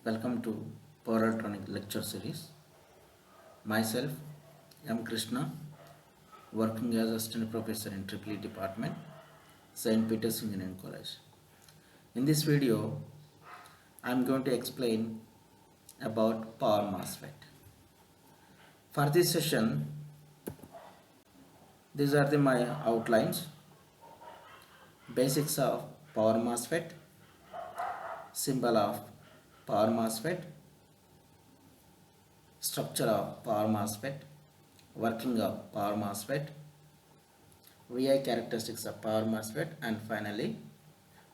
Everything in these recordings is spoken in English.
Welcome to Power Electronic Lecture Series. Myself, M. Krishna, working as Assistant Professor in EEE Department, St. Peter's Engineering College. In this video, I am going to explain about Power MOSFET. For this session, these are my outlines. Basics of Power MOSFET, symbol of Power MOSFET, structure of Power MOSFET, working of Power MOSFET, VI characteristics of Power MOSFET, and finally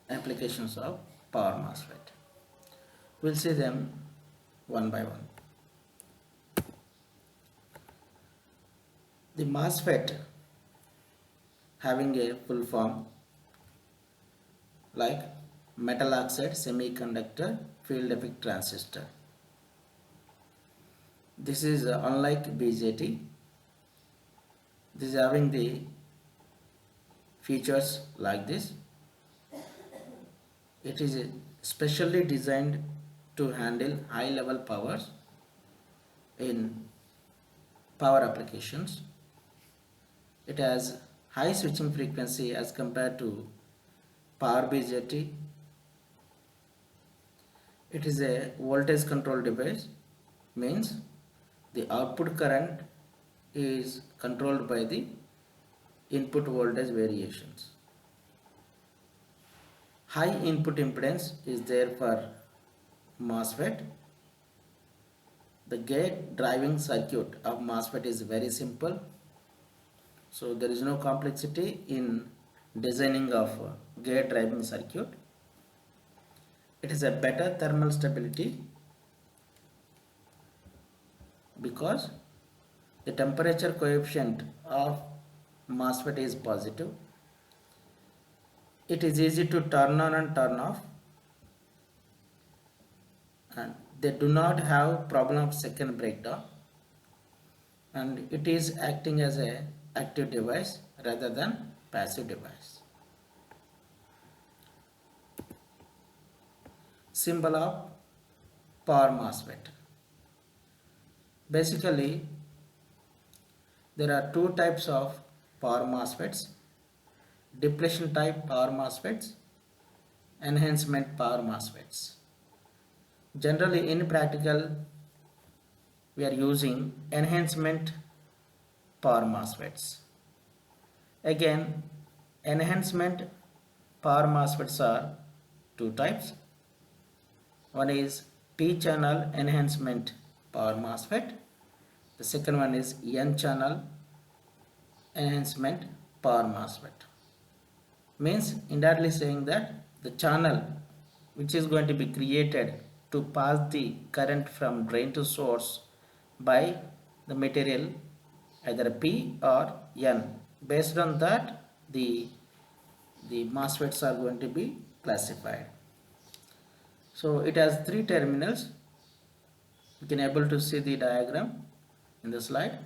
applications of Power MOSFET. We'll see them one by one. The MOSFET having a full form like metal oxide semiconductor field effect transistor. This is unlike BJT. This is having the features like this. It is specially designed to handle high level powers in power applications. It has high switching frequency as compared to power BJT. It is a voltage control device, means the output current is controlled by the input voltage variations. High input impedance is there for MOSFET. The gate driving circuit of MOSFET is very simple, so there is no complexity in designing of gate driving circuit. It is a better thermal stability because the temperature coefficient of MOSFET is positive. It is easy to turn on and turn off, and they do not have problem of second breakdown, and it is acting as a active device rather than passive device. Symbol of Power MOSFET. Basically, there are two types of Power MOSFETs: depletion type Power MOSFETs, enhancement Power MOSFETs. Generally, in practical, we are using enhancement Power MOSFETs. Again, enhancement Power MOSFETs are two types. One is P-channel enhancement Power MOSFET. The second one is N-channel enhancement Power MOSFET. Means indirectly saying that the channel which is going to be created to pass the current from drain to source by the material either P or N. Based on that, the MOSFETs are going to be classified. So it has three terminals. You can able to see the diagram in the slide.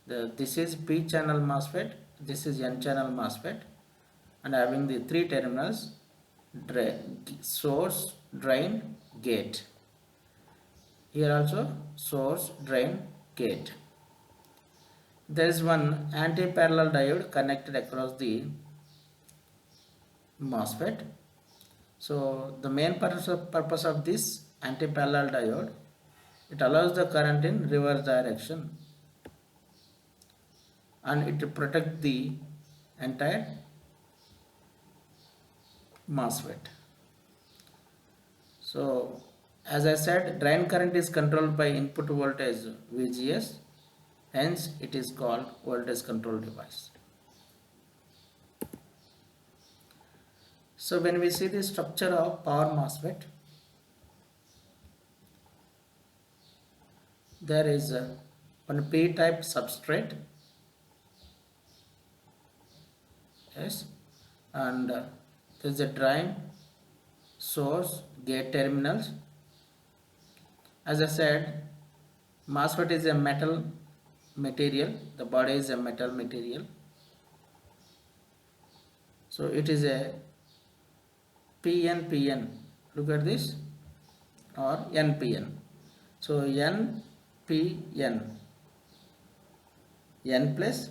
This is P channel MOSFET, this is N channel MOSFET, and having the three terminals: source, drain, gate. Here also source, drain, gate. There is one anti-parallel diode connected across the MOSFET. So the main purpose of this anti-parallel diode, it allows the current in reverse direction and it protects the entire MOSFET. So as I said, drain current is controlled by input voltage VGS, hence it is called voltage control device. So when we see the structure of Power MOSFET, there is one P-type substrate, yes, and there is a drain, source, gate terminals. As I said, MOSFET is a metal material, the body is a metal material, so it is a PN. Look at this, or NPN. So NPN, N plus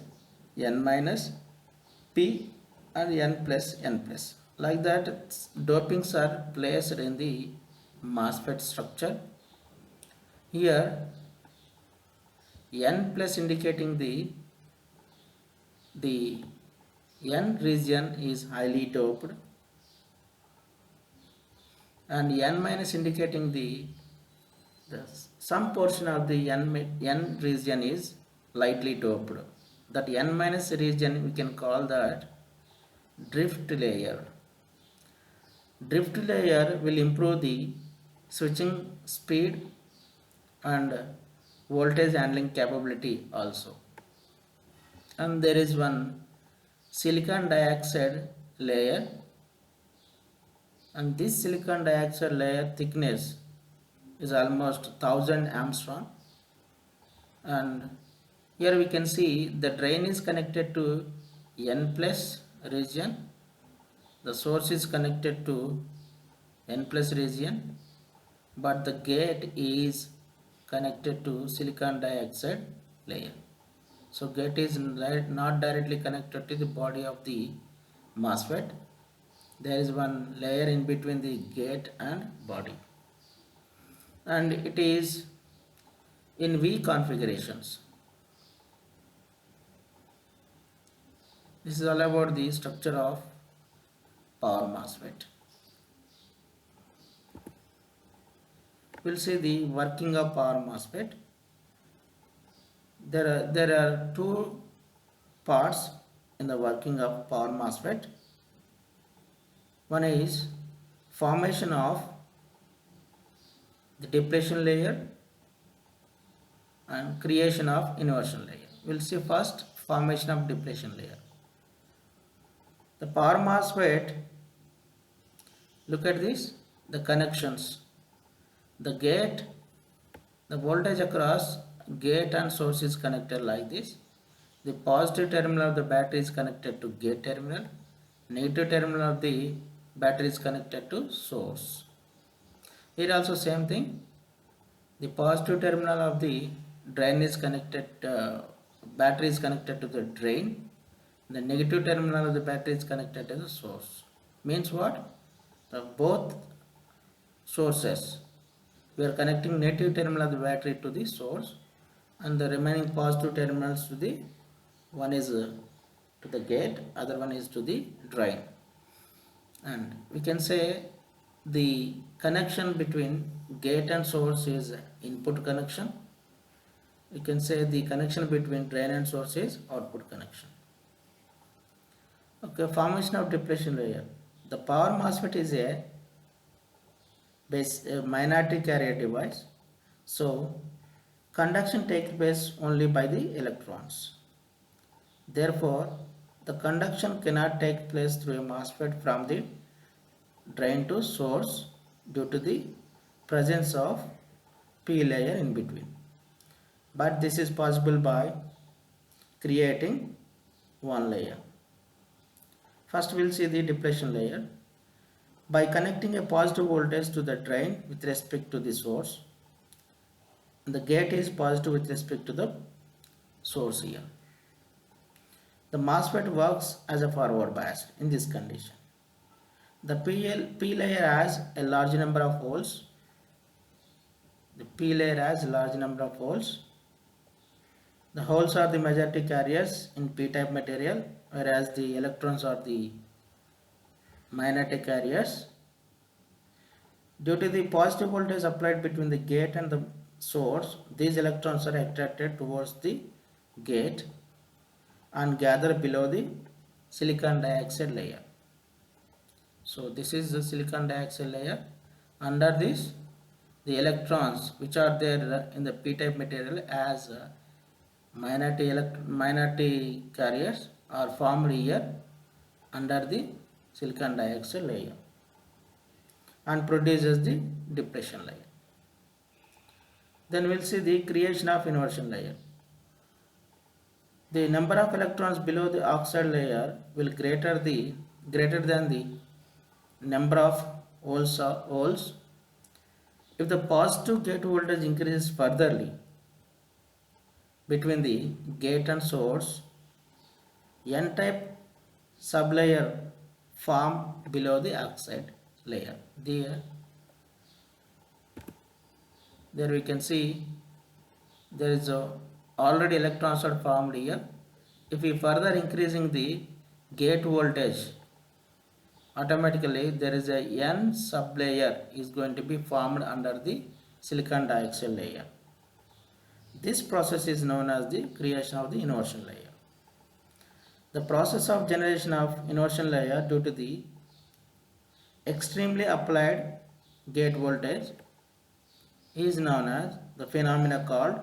N minus P and N plus N plus. Like that, dopings are placed in the MOSFET structure. Here N plus indicating the N region is highly doped, and N minus indicating the some portion of the N region is lightly doped. That N minus region we can call that drift layer. Drift layer will improve the switching speed and voltage handling capability also. And there is one silicon dioxide layer, and this silicon dioxide layer thickness is almost 1000 angstrom, and here we can see the drain is connected to N plus region, the source is connected to N plus region, but the gate is connected to silicon dioxide layer. So gate is not directly connected to the body of the MOSFET. There is one layer in between the gate and body, and it is in V configurations. This is all about the structure of power MOSFET. We'll see the working of power MOSFET. There are two parts in the working of power MOSFET. One is formation of the depletion layer and creation of inversion layer. We'll see first formation of depletion layer. The power MOSFET, look at this, the connections. The gate, the voltage across gate and source is connected like this. The positive terminal of the battery is connected to gate terminal. Negative terminal of the battery is connected to source. Here also same thing. The positive terminal of the drain is connected, battery is connected to the drain. The negative terminal of the battery is connected to the source. Means what? Both sources, we are connecting negative terminal of the battery to the source, and the remaining positive terminals to the, one is to the gate, other one is to the drain. And we can say the connection between gate and source is input connection. We can say the connection between drain and source is output connection. Okay, formation of depletion layer. The power MOSFET is a minority carrier device. So conduction takes place only by the electrons. Therefore, the conduction cannot take place through a MOSFET from the drain to source due to the presence of P layer in between. But this is possible by creating one layer. First we will see the depletion layer. By connecting a positive voltage to the drain with respect to the source, the gate is positive with respect to the source here. The MOSFET works as a forward bias in this condition. The P layer has a large number of holes. The P layer has a large number of holes. The holes are the majority carriers in P-type material, whereas the electrons are the minority carriers. Due to the positive voltage applied between the gate and the source, these electrons are attracted towards the gate and gather below the silicon dioxide layer. So this is the silicon dioxide layer. Under this, the electrons which are there in the P-type material as minority carriers are formed here under the silicon dioxide layer and produces the depletion layer. Then we will see the creation of inversion layer. The number of electrons below the oxide layer will greater than the number of holes If the positive gate voltage increases furtherly between the gate and source, N-type sublayer form below the oxide layer. There we can see there is a already electrons are formed here. If we further increasing the gate voltage, automatically there is a N sublayer is going to be formed under the silicon dioxide layer. This process is known as the creation of the inversion layer. The process of generation of inversion layer due to the extremely applied gate voltage is known as the phenomena called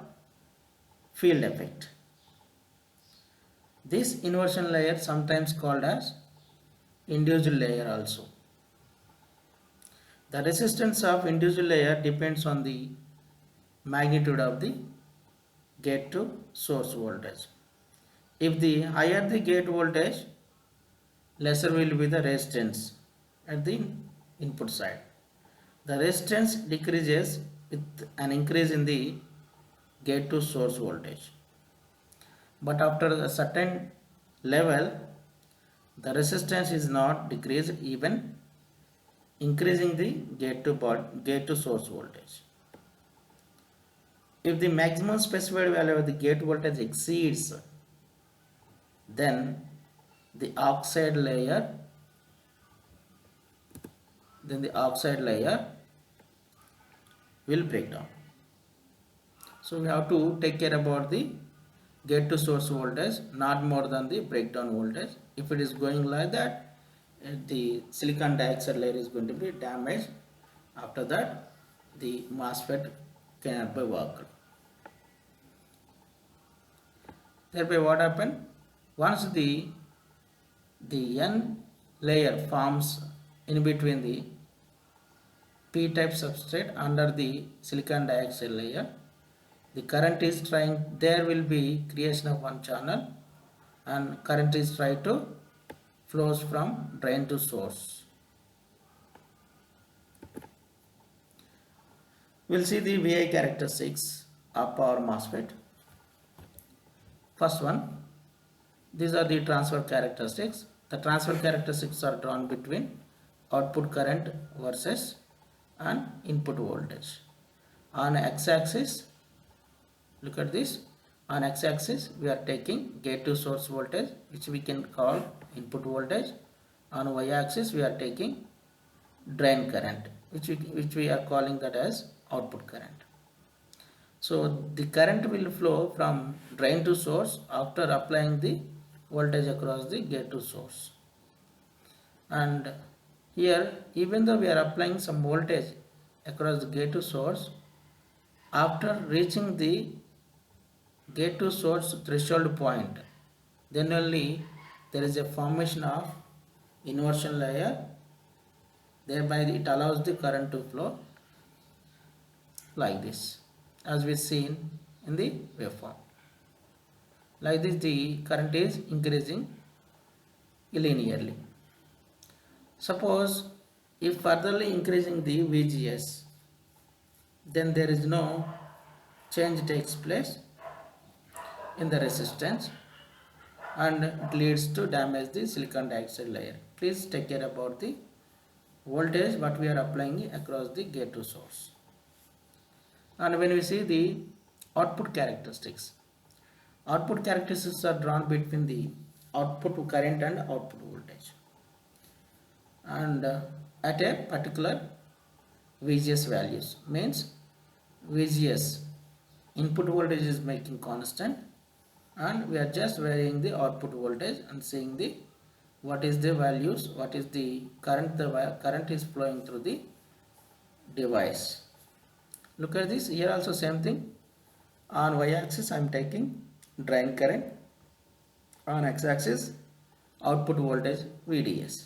field effect. This inversion layer sometimes called as induced layer also. The resistance of induced layer depends on the magnitude of the gate to source voltage. If the higher the gate voltage, lesser will be the resistance at the input side. The resistance decreases with an increase in the gate to source voltage. But after a certain level, the resistance is not decreased, even increasing the gate to source voltage. If the maximum specified value of the gate voltage exceeds, then the oxide layer will break down. So we have to take care about the gate to source voltage, not more than the breakdown voltage. If it is going like that, the silicon dioxide layer is going to be damaged. After that, the MOSFET cannot be worked. Thereby what happened? Once the N layer forms in between the P-type substrate under the silicon dioxide layer, the current is there will be creation of one channel, and current is trying to flows from drain to source. We'll see the VI characteristics of power MOSFET. First one, these are the transfer characteristics. The transfer characteristics are drawn between output current versus and input voltage. On x-axis, look at this. On x-axis, we are taking gate to source voltage, which we can call input voltage. On y-axis, we are taking drain current, which we are calling that as output current. So the current will flow from drain to source after applying the voltage across the gate to source. And here, even though we are applying some voltage across the gate to source, after reaching the gate to source threshold point, then only there is a formation of inversion layer. Thereby it allows the current to flow like this, as we seen in the waveform. Like this, the current is increasing linearly. Suppose if furtherly increasing the VGS, then there is no change takes place in the resistance, and it leads to damage the silicon dioxide layer. Please take care about the voltage what we are applying across the gate to source. And when we see the output characteristics are drawn between the output current and output voltage, and at a particular VGS values, means VGS input voltage is making constant, and we are just varying the output voltage and seeing the what is the values, what is the current, the current is flowing through the device. Look at this, here also same thing. On y-axis I am taking drain current, on x-axis output voltage VDS.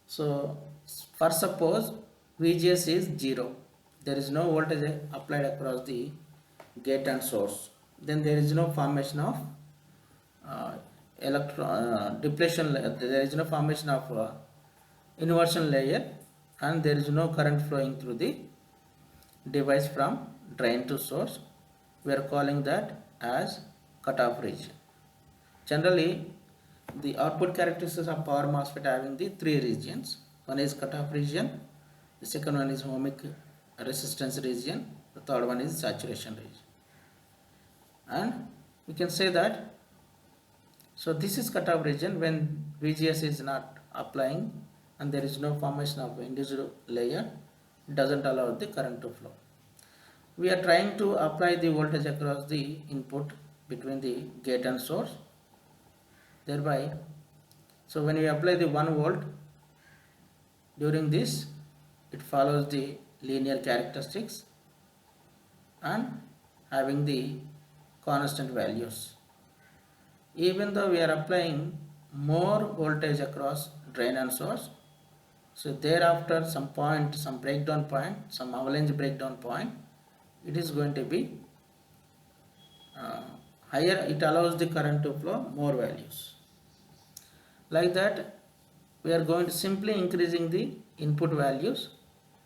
So for suppose VGS is 0, there is no voltage applied across the gate and source, then there is no formation of depletion, there is no formation of inversion layer, and there is no current flowing through the device from drain to source. We are calling that as cutoff region. Generally, the output characteristics of power MOSFET having the three regions. One is cutoff region, the second one is ohmic resistance region, the third one is saturation region. And we can say that, so this is cutoff region when VGS is not applying and there is no formation of individual layer, it doesn't allow the current to flow. We are trying to apply the voltage across the input between the gate and source. Thereby, so when we apply the 1 volt, during this it follows the linear characteristics and having the constant values. Even though we are applying more voltage across drain and source, so thereafter some point, some breakdown point, some avalanche breakdown point, it is going to be higher, it allows the current to flow more values. Like that, we are going to simply increasing the input values.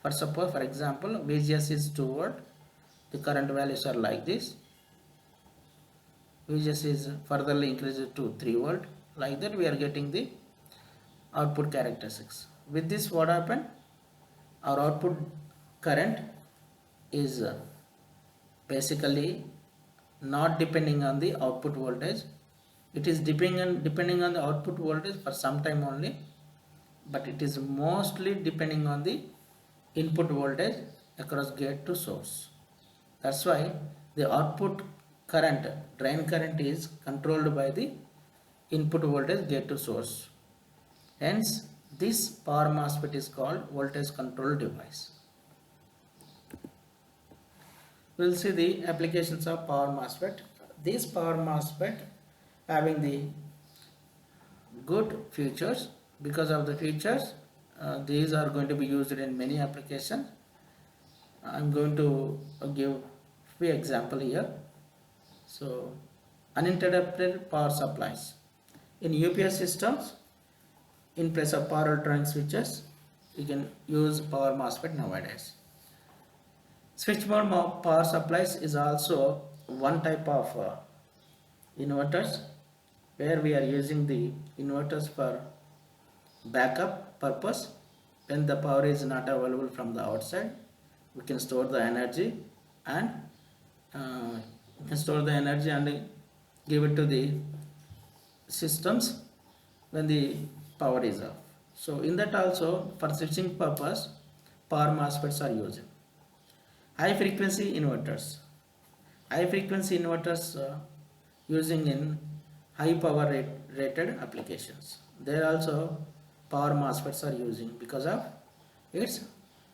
For suppose, for example, VGS is 2 volt, the current values are like this. VGS is furtherly increased to 3 volt. Like that, we are getting the output characteristics. With this, what happened? Our output current is basically not depending on the output voltage. It is depending on the output voltage for some time only, but it is mostly depending on the input voltage across gate to source. That's why the output current, drain current, is controlled by the input voltage gate to source. Hence, this power MOSFET is called voltage control device. We will see the applications of power MOSFET. This power MOSFET having the good features. Because of the features, these are going to be used in many applications. I'm going to give few example here. So, uninterrupted power supplies. In UPS systems, in place of power electronic switches, you can use power MOSFET nowadays. Switch mode power supplies is also one type of inverters, where we are using the inverters for backup purpose. When the power is not available from the outside, we can store the energy and give it to the systems when the power is off. So in that also, for switching purpose, power MOSFETs are used. High frequency inverters. High frequency inverters using in high power rated applications. There also power MOSFETs are using because of its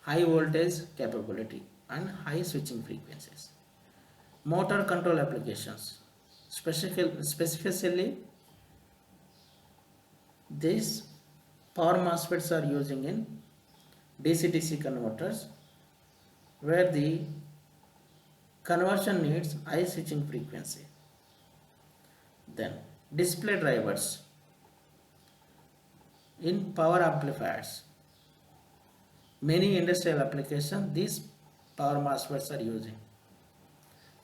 high voltage capability and high switching frequencies. Motor control applications. Specifically, these power MOSFETs are using in DC-DC converters, where the conversion needs high switching frequency. Then display drivers in power amplifiers. Many industrial applications, these power MOSFETs are using.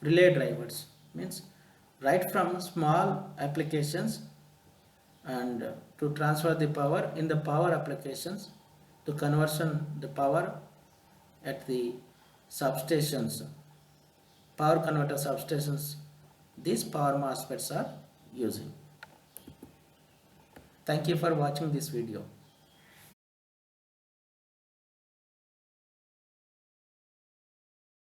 Relay drivers means right from small applications and to transfer the power in the power applications to conversion the power at the substations, power converter substations, these power MOSFETs are using. Thank you for watching this video.